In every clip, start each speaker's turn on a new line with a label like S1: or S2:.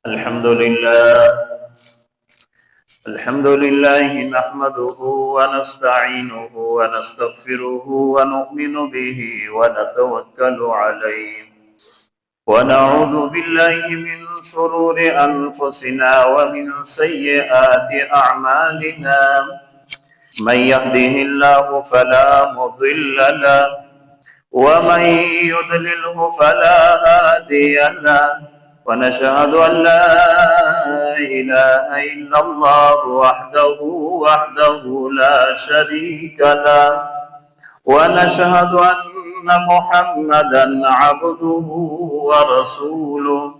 S1: الحمد لله الحمد لله نحمده ونستعينه ونستغفره ونؤمن به ونتوكل عليه ونعوذ بالله من شرور أنفسنا ومن سيئات أعمالنا من يهده الله فلا مضل له ومن يضلله فلا هادي له ونشهد أن لا إله إلا الله وحده لا شريك له ونشهد أن محمدا عبده ورسوله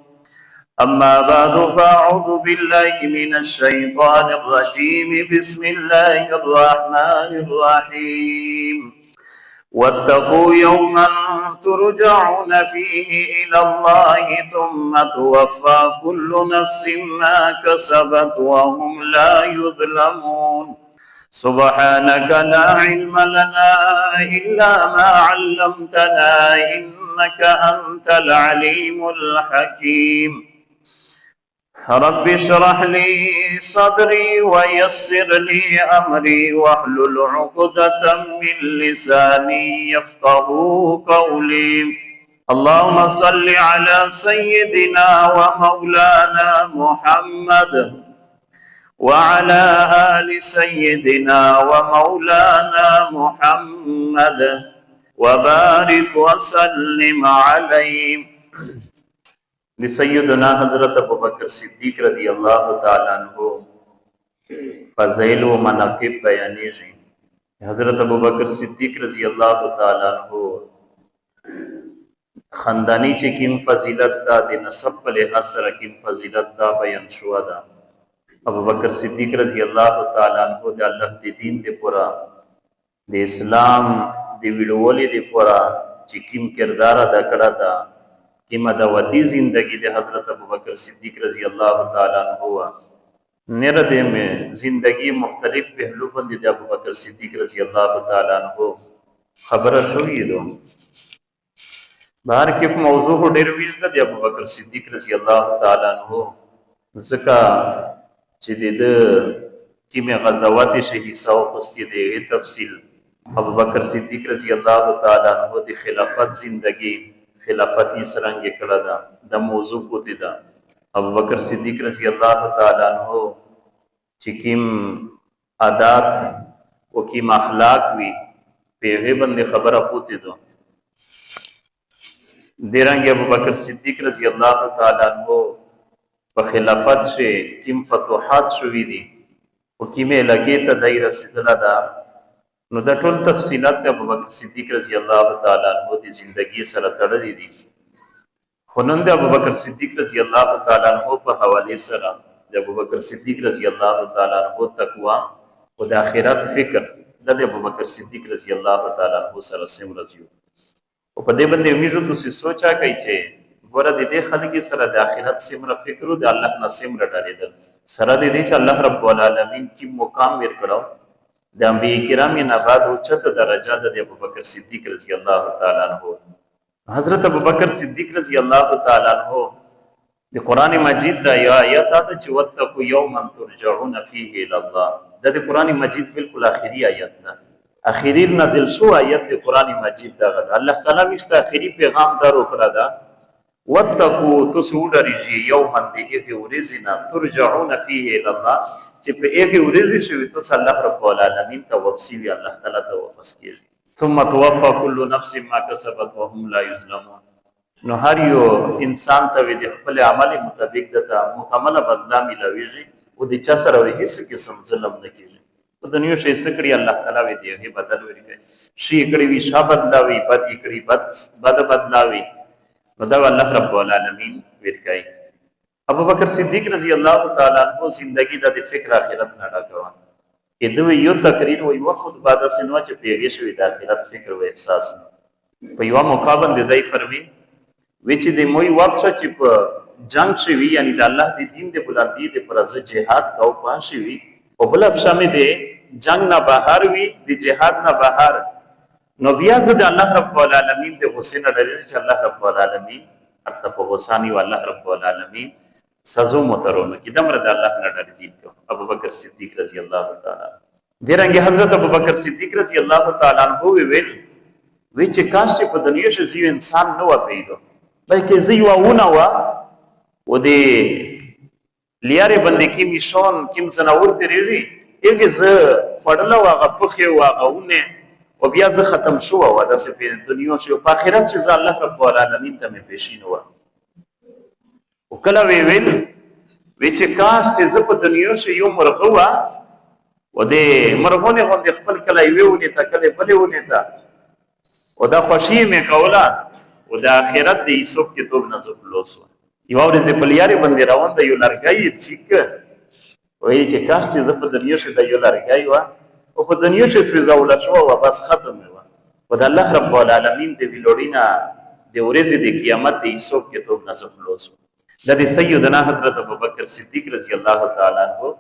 S1: أما بعد فأعوذ بالله من الشيطان الرجيم بسم الله الرحمن الرحيم واتقوا يوما ترجعون فيه إلى الله ثم توفى كل نفس ما كسبت وهم لا يظلمون سبحانك لا علم لنا إلا ما علمتنا إنك أنت العليم الحكيم رب اشرح لي صدري ويسر لي أمري واحلل عقدة من لساني يفقه قولي اللهم صل على سيدنا ومولانا محمد وعلى آل سيدنا ومولانا محمد وبارك وسلم عليه لسیدنا حضرت ابوبکر صدیق رضی اللہ تعالی عنہ فضائل و مناقب بیانیږي. حضرت ابوبکر صدیق رضی اللہ تعالی عنہ خاندانی چې کوم فضیلت دا د نسب په لحاظ سره کوم فضیلت دا بیان شو دا ابوبکر صدیق رضی اللہ تعالی عنہ د الله د دین د پورا د اسلام د ویلولې د پورا چې کوم کردار ادا کړه دا کی مدوتی زندگی دے حضرت ابوبکر صدیق رضی اللہ تعالیٰ عنہ ہوا نردے میں زندگی مختلف پہلو بندی دے ابوبکر صدیق رضی اللہ تعالیٰ عنہ خبر شوئی دو بہر کف موضوع ڈیرویز دے ابوبکر صدیق رضی اللہ تعالیٰ عنہ زکا چدید کی میں غزوات شہیسہ و خستی دے تفصیل ابوبکر صدیق رضی اللہ تعالیٰ عنہ دے خلافت زندگی خلافتی سرنگ کړه دا د موضوع کوتی دا ابوبکر صدیق رضی اللہ تعالی عنہ چې کوم عادات او کوم اخلاق وی په باندې خبره کوتی دو دیرنګ ابوبکر صدیق رضی اللہ تعالی عنہ په خلافت سے کوم فتوحات شوې دي او کوم لګې ته دای رسیدله دا نو دا ټول تفصیلات د ابوبکر صدیق رضی اللہ تعالی عنہ د زندگی سره تړلې دي. خو نن د ابوبکر صدیق رضی اللہ تعالی عنہ په حواله سره د ابوبکر صدیق رضی اللہ تعالی عنہ تقوا او د آخرت فکر د ابوبکر صدیق رضی اللہ تعالی عنہ سره سم رضیو او په دې باندې امیزو تاسو سوچا کوي چې ګوره د دې خلک سره د آخرت سم فکر او د الله نه سم رټالیدل سره د دې چې الله رب العالمین کی مقام ورکړو د انبیاء کرام نه بعد اوچت درجات د ابوبکر صدیق رضی اللہ تعالی عنہ حضرت ابوبکر صدیق رضی اللہ تعالی عنہ د قران مجید د آیات د چوتکو یوما ترجعون فیه الی الله د قران مجید بالکل اخری آیت ده اخری نازل شو آیت د قران مجید ده الله تعالی مشت اخری پیغام درو کړه دا وتقو تسودریږي یوما دغه ورزنا ترجعون فیه الی الله چې په هغه ورځ شوی ته الله رب العالمین ته واپسی وی الله تعالی ته واپس کیږي ثم توفى كل نفس ما كسبت وهم لا يظلمون نو هر یو انسان ته د خپل عمل مطابق دته مکمله بدلا ملويږي او د چا سره هیڅ قسم ظلم نه کیږي په دنیا شي سکړي الله تعالی وی دی بدل ورکړي شي کړي وی شابت لاوي بد کړي بد بدلاوي نو دا الله رب العالمین ورکړي ابوبکر صدیق رضی اللہ تعالی عنہ زندگی د فکر آخرت نه ډکوا کله یو تقریر و یو خطبه د سنوا چې پیږي شوی د آخرت فکر او احساس په یو مقابل د دای فرمی وچ د موي واپس چې په جنگ شوی یعنی د الله د دین د بلندی د پرځ جهاد او پاشي وی او بل شامل دی جنگ نه بهر وی د جهاد نه بهر نو بیا زه د الله رب العالمین د حسین لري چې الله رب العالمین حتی په وسانی والله رب العالمین سزو مترونه کی دمر د الله نه ډار دي کو ابو بکر صدیق رضی الله تعالی درنګ حضرت ابو بکر صدیق رضی الله تعالی عنہ ویل وی چې کاش چې په دنیا کې زیو انسان نو پیدا بلکې زیو ونه وا و دې لیاره باندې کې میشون کیم زناور تیریږي یګه ز فړلا واغه پخې واغونه او بیا ز ختم شو او داسې په دنیا شو په آخرت چې الله رب العالمین ته مې پېښین و او کله ویل وی چې کاش چې ز په دنیا شو یو مرغه وا و دې مرغونه غوندې خپل کله ویونه تا کله بلې ونه تا او دا خوشی مې کوله او د آخرت د یوسف کتاب نه زفلوسو یو ورځ په لیارې باندې روان د یو لرګی چیک وایي چې کاش چې زه په دنیا کې د یو لرګی و او په دنیا کې سوځول شو او بس ختم و او د الله رب العالمین د ویلوړینا د ورځې د قیامت د یوسف کتاب نه زفلوسو د سیدنا حضرت ابوبکر صدیق رضی الله تعالی عنہ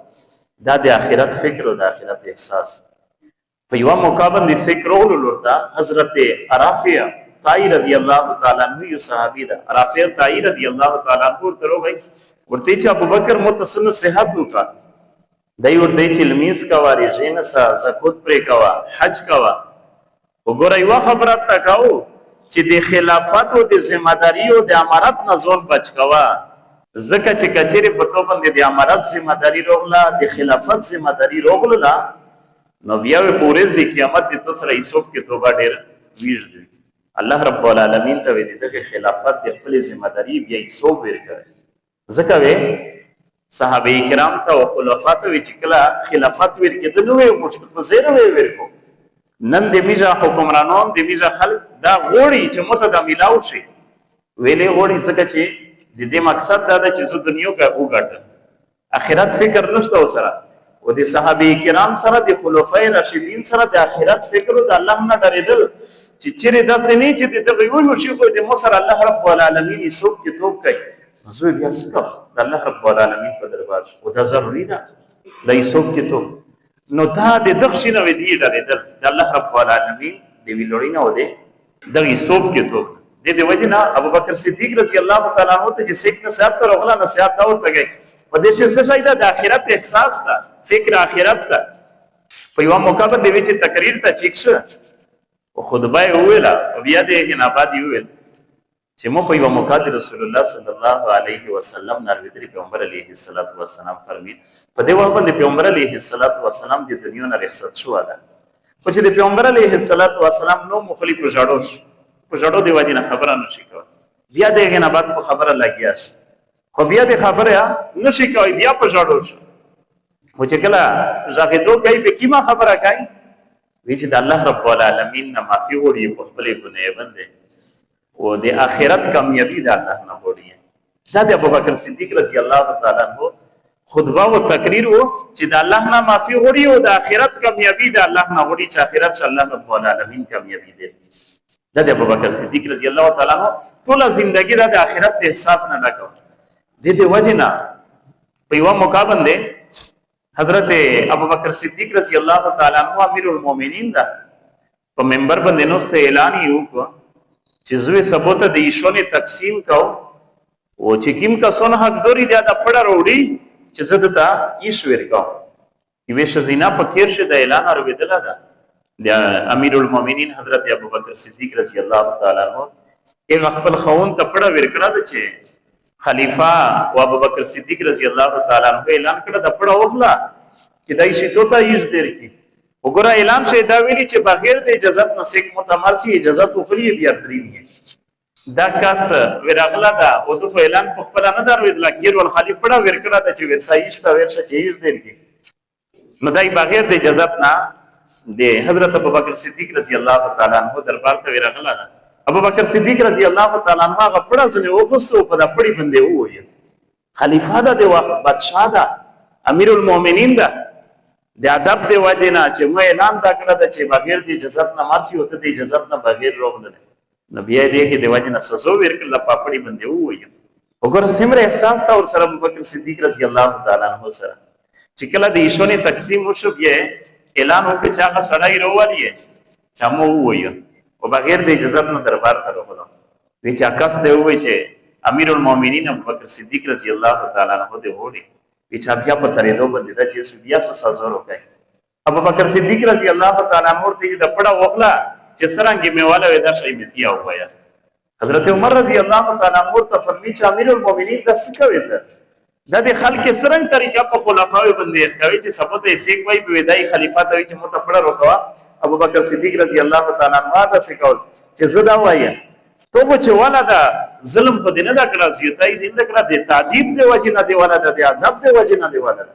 S1: دا د آخرت فکر او د آخرت احساس په یو موقع باندې سیکرول لورتا حضرت رافع طائی رضی الله تعالی عنہ یو صحابی دا رافع طائی رضی الله تعالی عنہ ترو گئی ورته چې ابوبکر متصل صحت وکا دای ورته چې لمیس کا واری جن سا زکات پر کوا حج کوا وګورئ وا خبرات تکاو چې د خلافت او د ذمہ داری او د امارت نه ځون بچ کوا زکه چې کچېره په تو باندې د امارت ذمہ داری روغلا د خلافت ذمہ داری روغلا نو بیا په ورځ د قیامت د تاسو یوسف کې توبه ډېر ویژ دی الله رب العالمین ته د خلافت د خپل ذمہ داری بیا یوسف ورکړي ځکه وې صحابه کرام ته او خلافات وی چې کله خلافت ورکړي نو یو مشکل په زیره ورکو نن د میجا حکمرانان د میجا خلک دا غوړي چې مت د ملاو شي ویلې غوړي څنګه چې د دې مقصد دا چې زه دنیا کې وګټم آخرت فکر نشته وسره او د صحابه کرام سره د خلفای راشدین سره د آخرت فکر او د الله نه ډارېدل چې چیرې داسې نه چې د غویو شي خو د مصر الله رب العالمین یې څوک کې توپ کوي زه بیا څه د الله رب العالمین په دربار او دا ضروری ده د یوسف کې توپ نو دا د دغشي نه دی ډارېدل د الله رب العالمین د ویلوړینا او د یوسف کې توپ د دې وجه نه ابوبکر صدیق رضی الله تعالی عنہ ته چې سیک نصیحت ته راغله نصیحت دا ورته کوي په دې څه شي دا د آخرت احساس ده فکر آخرت ده په یو موقع باندې چې تقریر ته چیک شو او خطبه ویلا او بیا دې جنابات ویل چې مو په یو موقع د رسول الله صلی الله علیه وسلم نارویدری پیغمبر علیه الصلاۃ والسلام فرمایي په دې وخت باندې پیغمبر علیه الصلاۃ والسلام د دنیا نه رخصت شو ده خو چې د پیغمبر علیه الصلاۃ والسلام نو مخالف جوړو دی واجی نه خبره نشي کوي بیا دې جنابات په خبره لګیاش خو بیا دې خبره نشي کوي بیا په جوړو خو چې کله ځاګدو کوي به کیما خبره کوي وی چې د الله رب العالمین نه معافي وړي په خپل ګناه باندې او د آخرت کامیابی د الله نه وړي دا د ابوبکر صدیق رضی الله تعالی عنہ خطبه او تقریر وو چې د الله نه معافي وړي او د آخرت کامیابی د الله نه وړي چې آخرت الله رب العالمین کامیابی دی دا د ابوبکر صدیق رضی الله تعالی عنہ ټول ژوندۍ د آخرت احساس نه وکاو د دې وجنه په یو موقع باندې حضرت ابوبکر صدیق رضی الله تعالی عنہ امیر المؤمنین دا په منبر باندې نوسته اعلان یو کو چې زوی ثبوت د ایشونه تقسیم کو او چې کیم کا سن حق دوری دا پړه وروړي چې زدتا ایش ورکا یوه شزینا په کیر شه د اعلان اوریدل دا د امیر المؤمنین حضرت ابوبکر صدیق رضی الله تعالی عنہ یو خپل خون ته پړه ورکړه چې خلیفہ او ابوبکر صدیق رضی الله تعالی عنہ اعلان کړه د پړه وخلا چې دای شي ته ایش دیر کی وګوره اعلان شه دا ویلي چې بغیر د اجازه نه سیک متمرسي اجازه توخلی بیا دریم دا کاس ورغلا دا او د اعلان په خپل نه دروید لکیر ول خلیفہ پړه ورکړه د چې ورسایش تا ورشه چې ایش دیر کی نو دای بغیر د اجازه نه د حضرت ابوبکر صدیق رضی الله تعالی عنہ دربار ته ورغلا ابوبکر صدیق رضی الله تعالی عنہ غپړه زنه وخصو په د پړی باندې وایي خلیفہ دا د وخت بادشاہ دا امیر المؤمنین دا د ادب دی وجنا چې مې اعلان دا کړه چې بغیر د اجازه نه مرسي وته د اجازه نه بغیر روغله نبی دې کې د وجنا سزو ورکړه پاپړی باندې وایي وګوره سمره احساس تا ور سره ابوبکر صدیق رضی الله تعالی عنہ سره چې کله د ایشونه تقسیم وشو بیا اعلان وکړ چې هغه سړی روالي چې مو وایي او بغیر د اجازه نه دربار ته راغله وی چې اکاس ته وایي چې امیر المؤمنین ابوبکر صدیق رضی الله تعالی عنہ دې وړي چې بیا په ترېدو باندې دا چې بیا څه سزا وکړي. ابوبکر صدیق رضی الله تعالی عنہ ته د پړه وخلا چې سرنګ میواله ودا شي متیا ویا. حضرت عمر رضی الله تعالی عنہ ته فرمایي چې امیر المؤمنین د سکوي ته د خلک سرنګ طریقه په خلفاوی باندې کوي چې سبوت یې سیک وای په ودای خلیفہ ته چې مو ته پړه وکوا. ابوبکر صدیق رضی الله تعالی عنہ دا سکول چې زدا وایا تو چې والا دا ظلم په دینه دا کړه زیاتای دین دا کړه د تعذيب دی وجه نه دی والا د ادب دی وجه نه دی والا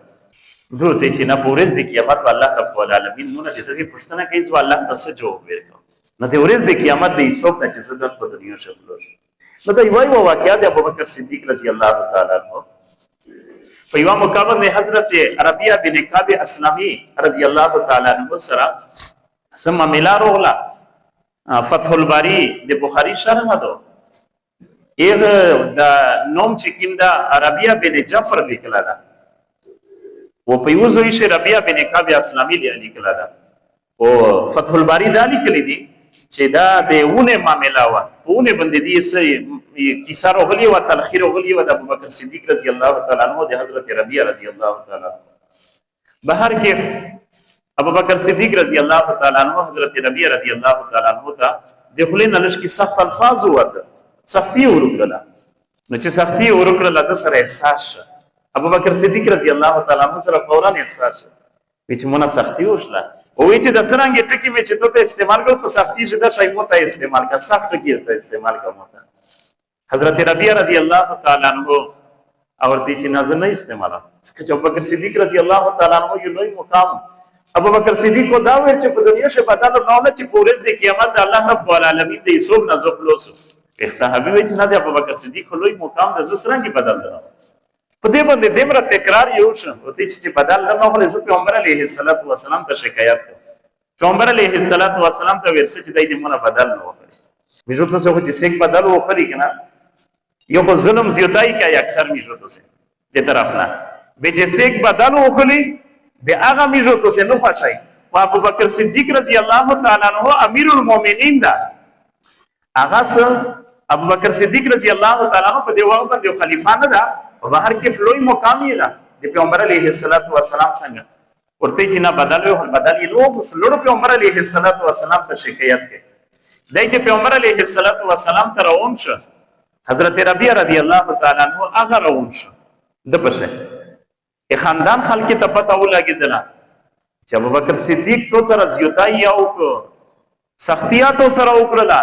S1: دوته چې نه پورز د قیامت الله رب العالمین مونږ دې پښتنه کوي چې الله تاسو جواب ورکړي نو د ورځ د قیامت د حساب نه چې صدق په دنیا شپلوش. نو دا یو واقعیا د ابوبکر صدیق رضی الله تعالی عنہ په یو مقابله میں حضرت ربیعہ بن کعب اسلمی رضی الله تعالی عنہ سره سم ملارغلا فتح الباری د بخاری شرح دو ایغ دا نوم چې کیندا ربیعہ بن جعفر لیکلا دا و په یو ځای شي ربیعہ بن کعب اسلمی لیکلا دا او فتح الباری دا لیکلی دي چې دا دونه معاملہ وا پونه باندې دي سې کیسه راغلی او تلخیر راغلی او د ابوبکر صدیق رضی الله تعالی عنہ د حضرت ربیعہ رضی الله تعالی عنہ بهر کې ابوبکر صدیق رضی الله تعالی عنہ حضرت ربیعہ رضی الله تعالی عنہ ته د خلین نلش کی سخت الفاظ وته سختی ورکړه نو چې سختی ورکړه د سره احساس ابوبکر صدیق رضی الله تعالی عنہ سره فورا احساس چې مونږه سختی وشله او چې د سرنګ ټکی می چې ته استعمال کړو په سختی شدا شای مو ته استعمال کړ سخت کی ته استعمال کوم حضرت ربیعہ رضی الله تعالی عنہ اور دې چې نازل نه استعمال چې ابوبکر صدیق رضی الله تعالی عنہ یو لوی مقام ابوبکر صدیق کو دا ویل چې په دنیا کې بدل نه چې پورز د قیامت الله رب العالمین دې سوب نزف لوسو ایک صحابي وی چې نه د ابوبکر صدیق لوی مقام د زسرنګ بدل نه په دې باندې دمر تکرار یو شو او چې بدل نه هو رسول پیغمبر علیه الصلاۃ والسلام ته شکایت پیغمبر علیه الصلاۃ والسلام ته ورسې چې دای دې مونږ بدل نه وکړي میجو ته څه چې سیک بدل وکړي کنه یو خو ظلم زیاتای کوي اکثر میجو ته دې طرف نه به چې سیک بدل وکړي به هغه میجو ته نه خوشای او ابوبکر صدیق رضی الله تعالی عنہ امیر المؤمنین دا هغه ابوبکر صدیق رضی الله تعالی عنہ په دی وخت باندې خلیفہ نه دا او بهر کې فلوی مقام یې دا د پیغمبر علیه الصلاۃ والسلام څنګه ورته چې نه بدل یې نو فلوړ پیغمبر علیه الصلاۃ والسلام ته شکایت کړي دای چې پیغمبر علیه الصلاۃ والسلام ته روان شو حضرت ربیعہ رضی الله تعالی عنہ هغه روان شو د پښه خاندان خلک ته پته ولګیدله چې ابوبکر صدیق تو سره زیاتای او سختیات سره وکړه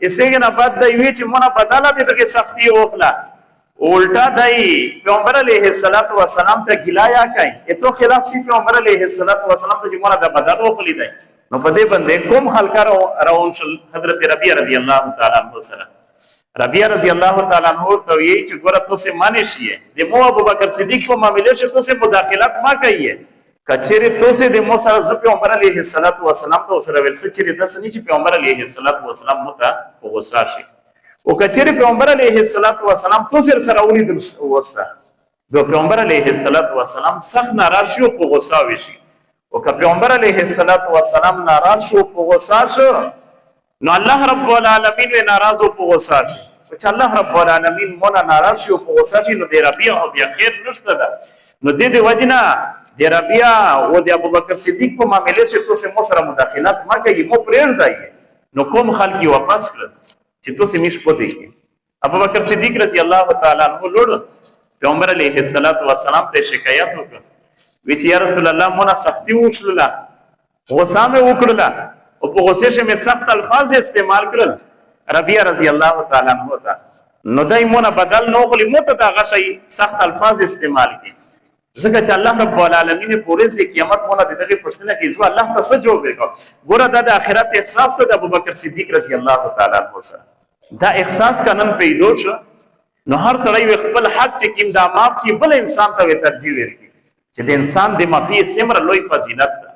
S1: اسے نه بعد دی وی چې مونږه بدله دې دغه سختی وکړه الٹا دای پیغمبر علیہ الصلوۃ والسلام ته گلایا کوي اته خلاف سی پیغمبر علیہ الصلوۃ والسلام ته مونږه د بدل وکړي دی نو په دې باندې کوم خلک راون شل حضرت ربیعہ رضی الله تعالی عنہ سره ربیعہ رضی الله تعالی عنہ ته یی چې ګوره تاسو معنی شي د مو ابوبکر صدیق په معاملې کې تاسو مداخلت ما کوي کچره تاسو د مو سره ز پیغمبر علیہ الصلوۃ والسلام ته سره ورسې چې د سنی چې پیغمبر علیہ الصلوۃ والسلام مو ته غوسه شي او کچره پیغمبر علیہ الصلوۃ والسلام تاسو سره ولیدل وسه د پیغمبر علیہ الصلوۃ والسلام سخت ناراض شو په غوسه وشي او که پیغمبر علیہ الصلوۃ والسلام ناراض شو په غوسه شو نو الله رب العالمین ناراض او په غوسه شي چې الله رب العالمین مونږه ناراض شي او په غوسه شي نو د ربیعہ او بیا خیر نشته ده نو دې وجنا د ربیعہ او د ابوبکر صدیق په معاملې کې تاسو مو سره مداخلت ما کوي مو پرېږ دی نو کوم خلک واپس کړ چې تاسو میش پدې کې ابوبکر صدیق رضی الله تعالی عنہ لور پیغمبر علیہ الصلوۃ والسلام ته شکایت وکړ وی چې یا رسول الله مونږه سختی وشله غوسه مې وکړله او په غوسه کې مې سخت الفاظ استعمال کړل ربیعہ رضی الله تعالی عنہ ته نو دای مونږه بدل نو خلی مو ته دا غشي سخت الفاظ استعمال کړي ځکه چې الله رب العالمین پورې د قیامت مونږه دغه پښتنه کې زو الله ته څه جوړ وکړو ګوره د آخرت احساس ته د ابوبکر صدیق رضی الله تعالی عنہ سره دا احساس کنن پیدا شو نو هر سړی خپل حق چې کیم دا معاف کی بل انسان ته ترجیح ورکړي چې د انسان د معافی سمره لوی فضیلت ده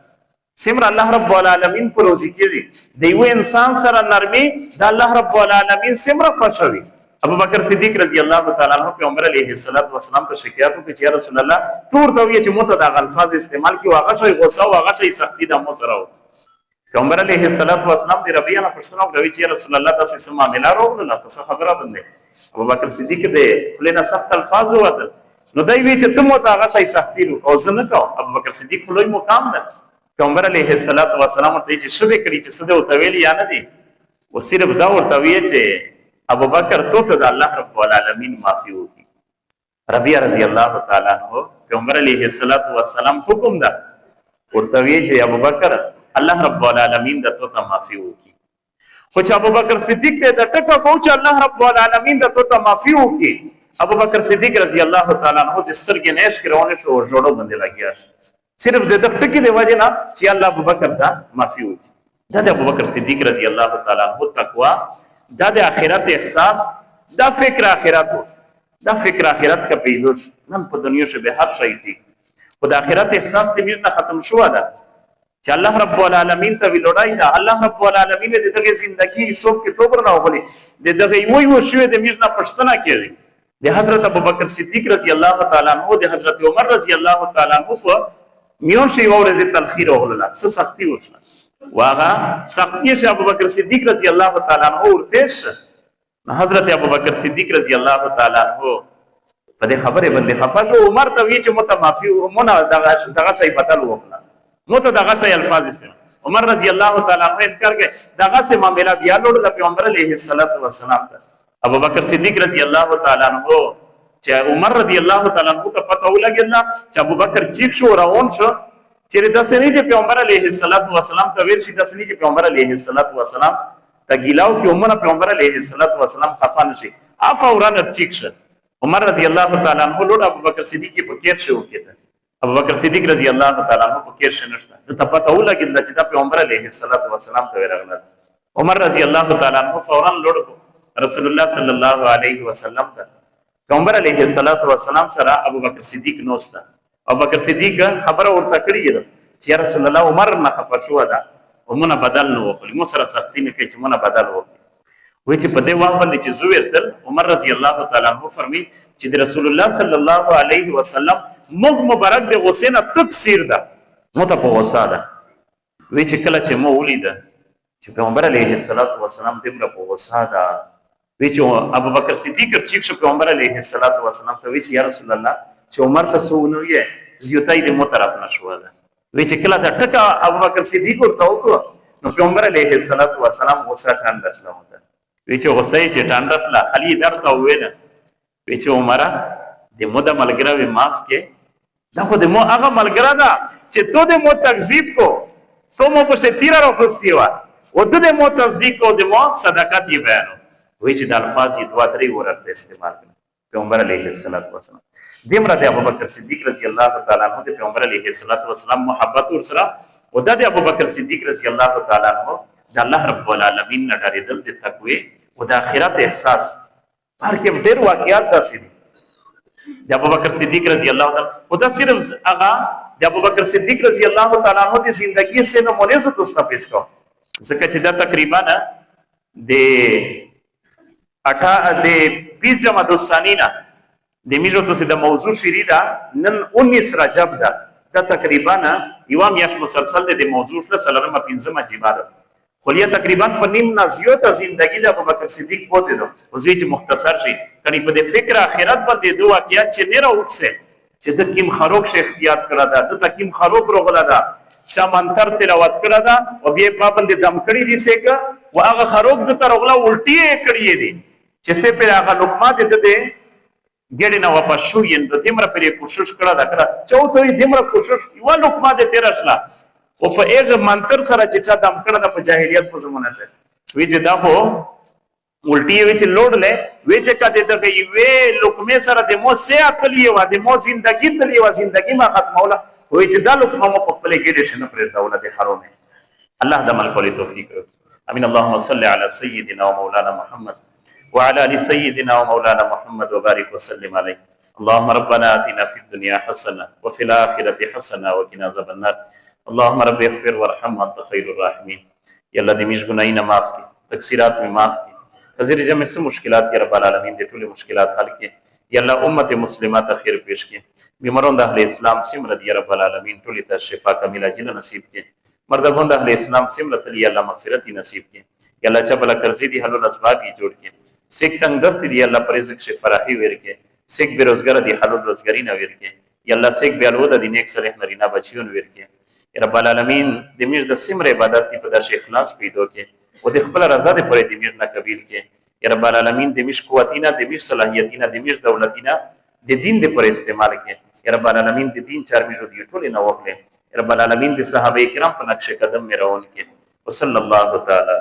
S1: سمره الله رب العالمین پر روزي کړي د یو انسان سره نرمي د الله رب العالمین سمره خوشوي ابوبکر صدیق رضی الله تعالی عنہ پیغمبر علیہ الصلوۃ والسلام ته شکایت وکړي چې یا رسول الله تور ته وی چې مو ته د الفاظ استعمال کی واغه شي غوسه واغه شي سختی د مو سره پیغمبر علیه الصلاۃ والسلام دی ربیعه نه پښتنه وکړه چې رسول الله تاسو سم معاملې راوړل تاسو خبره باندې ابو بکر صدیق دې فلنا سخت الفاظ وته نو دای وی چې تم ته هغه شي سختي او زنه کو ابو بکر صدیق لوی مقام ده پیغمبر علیه الصلاۃ والسلام ته چې شوه کړی چې سده او تویل یا نه دي و صرف دا ورته وی چې ابو بکر ته د الله رب العالمین معافي وکي ربیعه رضی الله تعالی عنہ پیغمبر علیه الصلاۃ والسلام حکم ده ورته وی چې ابو بکر الله رب العالمین د ته معافي وکي خو چې ابو بکر صدیق ته د ټکو کو چې الله رب العالمین د ته معافي وکي ابو بکر صدیق رضی الله تعالی عنہ د سترګې نش کړهونه شو او جوړو باندې لګیا صرف د ټکی دی وجه نه چې الله ابو بکر دا معافي وکي دا د ابو بکر صدیق رضی الله تعالی عنہ تقوا دا د آخرت احساس دا فکر آخرت دا فکر آخرت کا پیدوش نن په دنیا شو به هر شي دي خو د آخرت احساس دې نه ختم شو دا چې الله رب العالمین ته ویلوړای دا الله رب العالمین دې دغه ژوندۍ سوب کې توبر نه وغلی دې دغه وی شوی د میرنا پښتنه کېږي د حضرت ابو بکر صدیق رضی الله تعالی عنہ د حضرت عمر رضی الله تعالی عنہ په میون شی ورځ تلخیر وغلل څه سختی وشله واغه سختی چې ابو بکر صدیق رضی الله تعالی عنہ ورته حضرت ابو بکر صدیق رضی الله تعالی عنہ په دې خبره باندې خفه شو عمر ته وی چې متمافي او مونږ دغه شی بدل وکړه نو ته دغه شی الفاظ استعمال عمر رضی الله تعالی عنہ انکار کې دغه سے معاملہ بیا لوړ د پیغمبر علیه الصلاۃ والسلام ابو بکر صدیق رضی الله تعالی عنہ چې عمر رضی الله تعالی عنہ ته پته ولګیلا چې ابو بکر چیک شو روان شو چې د سنې چې پیغمبر علیه الصلاۃ والسلام ته ویل شي د سنې چې پیغمبر علیه الصلاۃ والسلام ته ګیلاو کې عمر پیغمبر علیه الصلاۃ والسلام خفه نشي افورا چیک شو عمر رضی الله تعالی عنہ لوړ ابو بکر صدیق په کېر شو کېته ابو بکر صدیق رضی الله تعالی عنہ په کېر شنشته ته پته ولګیل چې دا پیغمبر علیه الصلاۃ والسلام ته ورغله عمر رضی الله تعالی عنہ فورا لوړ رسول الله صلی الله علیه وسلم ته پیغمبر علیه الصلاۃ والسلام سره ابو بکر صدیق نوسته ابو بکر صدیق خبره ورته کړی ده چې رسول الله عمر نه خپه شو دا ومنه بدل نو وکړي مو سره سختی نه کوي چې مونږ بدل وکړي وای چې په دې وخت باندې چې زویر تل عمر رضی الله تعالی عنہ فرمي چې د رسول الله صلی الله علیه وسلم مخ مبارک د غسینه تکثیر ده مو ته په غوسه ده وای چې کله چې مو ولید چې پیغمبر علیه الصلاۃ والسلام دې په غوسه ده وای چې ابو بکر صدیق چې شو پیغمبر علیه الصلاۃ والسلام ته وای چې یا رسول الله چې عمر ته سونو یې زیاتای دې مو طرف نشو ده وای چې کله دا ټکا ابو بکر صدیق ورته وکړو نو پیغمبر علیه الصلاۃ والسلام غوسه ټان دشلو وی چې غصه چې ټانډفلا خلی درته وینه وی چې عمره د مو د ملګری معاف کې دا خو د مو هغه ملګری دا چې تو د مو تکذیب کو تو مو په تیرا راخستی و او د مو تصدیق کو د مو صدقات یې بیانو وی چې د الفاظ یې دوا درې ورته استعمال کړي پیغمبر علیه الصلاۃ والسلام دمر د ابو بکر صدیق رضی الله تعالی عنہ د پیغمبر علیه الصلاۃ والسلام محبت ور سره او د ابو بکر صدیق رضی الله تعالی عنہ د الله رب العالمین نه ډارېدل د تقوی او د آخرت احساس هر کې ډېر واقعات داسې دي د ابو بکر صدیق رضی الله تعالی او دا صرف هغه د ابو بکر صدیق رضی الله تعالی عنہ د ژوندۍ سے نمونه څه دوستا پیش کو ځکه چې دا تقریبا د 20 جمادی الثانی نه د میجو ته د موضوع شری دا نن 19 رجب دا تقریبا یو میاش مسلسل د موضوع سره سلامه 15 جمادی خلیه تقریبا په نیم نازیو ته ژوندۍ د ابوبکر صدیق پوتې دو اوس وی چې مختصر شي کني په دې فکر اخرت باندې دوه واقعیت چې نه راوځي چې د کیم خروق شیخ احتیاط کړه دا د تکیم خروق روغلا دا چا منتر تلاوت کړه دا او بیا په باندې دم کړی دي سیګه او هغه خروق د تر روغلا الټي کړی دي چې سه په هغه لقمه دې ګډ نه واپس شو یند د تیمره پرې کوشش کړه دا کړه چوتوي تیمره کوشش یو لقمه دې تیر اسلا او په هغه منتر سره چې چا دم کړه د جاهلیت په زمانه کې وی چې دا هو الټي وی چې لوډ لې وی چې کده دغه یوې لقمه سره د مو سه عقلی و د مو زندگی تلی و زندگی ما ختموله وی چې دا لقمه مو په خپل کې دې شنه پر دولت حرامه الله د ملک ولې توفیق امين اللهم صل على سيدنا ومولانا محمد وعلى ال سيدنا ومولانا محمد وبارك وسلم عليه اللهم ربنا آتنا في الدنيا حسنه وفي الاخره حسنه وقنا عذاب النار اللهم رب اغفر وارحم وانت خير الراحمين یا الله دې میش ګناهونه معاف کړي تقصیرات می معاف کړي حضرت جمع سے مشکلات یا رب العالمین دې ټول مشکلات حل کړي یا الله امت مسلمه ته خیر پیش کړي بیمارون د اهل اسلام سم رضی رب العالمین ټول ته شفا کامله جل نصیب کړي مردگون اهل اسلام سمرت لی اللہ مغفرتی نصیب کے یا اللہ چا بلا کرزی دی حلول اسباب جوڑ کے سیک تنگ دست دی اللہ پر رزق سے فراحی ویر کے سیک بے روزگار دی حلول روزگاری نہ ویر کے یا اللہ سیک بے الودا دی نیک صالح نرینا بچیون ویر کے یا رب العالمین دمیر د سمر عبادت دی پدر شیخ اخلاص پیدو کے و دی خپل رضا دی پر دمیر نہ قبیل کے یا رب العالمین دمیر قوتینا دمیر صلاحیتینا دمیر دولتینا دی دین دی پر استعمال کے یا رب العالمین دی دین چار میجو دی ټول نه وکړي رب العالمین دی صحابه کرام په نقش قدم میں روان کے وصلی اللہ تعالی